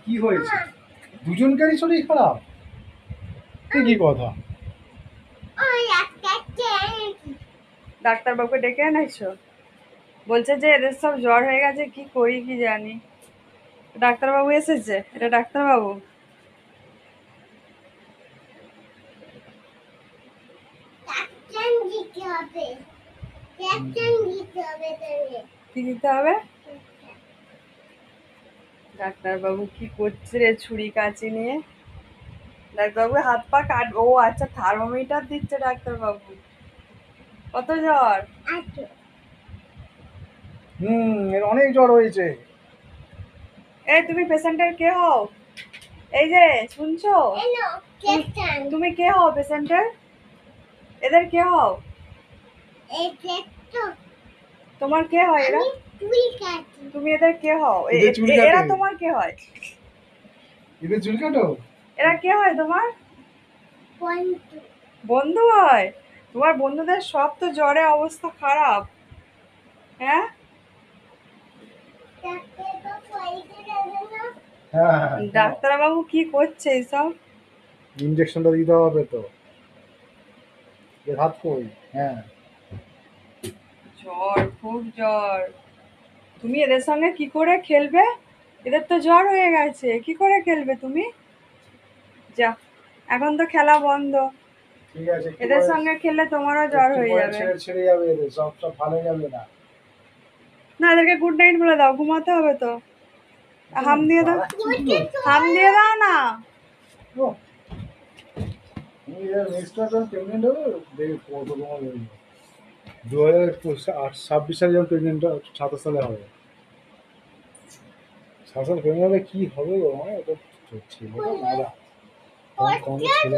কি হয়েছে? দুজনকারই শরীর খারাপ? কি কথা? ডাক্তারবাবুকে ডেকে এনেছো? বলছে যে এদের সব জ্বর হয়ে গেছে, কি করি কি জানি। ডাক্তারবাবু এসেছে, এটা ডাক্তারবাবু। কি দিতে হবে? ডাক্তারবাবু কি করছে রে ছুরি কাঁচি নিয়ে? ডাক্তারবাবু হাত পা কাট, ও আচ্ছা থার্মোমিটার দিচ্ছে ডাক্তারবাবু। কত জ্বর? এর অনেক জ্বর হয়েছে। এই তুমি পেশেন্টের কে হও? এই যে শুনছো, তুমি কে হও পেশেন্টের? এদের কে হও? তোমার কে হয় এরা? তুমি এদের কে হও? এদের চুল কাটে। এরা তোমার কে হয়? এদের চুল কাটো? এরা কে হয় তোমার? বন্ধু হয়? তোমার বন্ধুদের সব তো জ্বরে অবস্থা খারাপ। হ্যাঁ, ডাক্তারবাবু কি করছে এইসব? ইনজেকশনটা দিতে হবে তো। এর হাত কই? হ্যাঁ, জ্বর, খুব জ্বর। তুমি এদের সঙ্গে কি করে খেলবে? এদের তো জ্বর হয়ে গেছে, কি করে খেলবে তুমি? যা, এখন তো খেলা বন্ধ। ঠিক আছে। এদের সঙ্গে খেললে তোমারও জ্বর হয়ে যাবে। ছেড়ে যাবে, এদের সব ভালো যাবে না। না, এদেরকে গুড নাইট বলে দাও, ঘুমাতে হবে তো। হাম দিয়ে দাও, হাম দিয়ে দাও না। প্রেগনেন্ট হবে, দেখি কত তোমার 2026 সালে যখন প্রেগনেন্ট 27 সালে হবে। 27 সালে প্রেগনেন্ট হলে কি হবে গো? মানে ছেলেটা ছেলে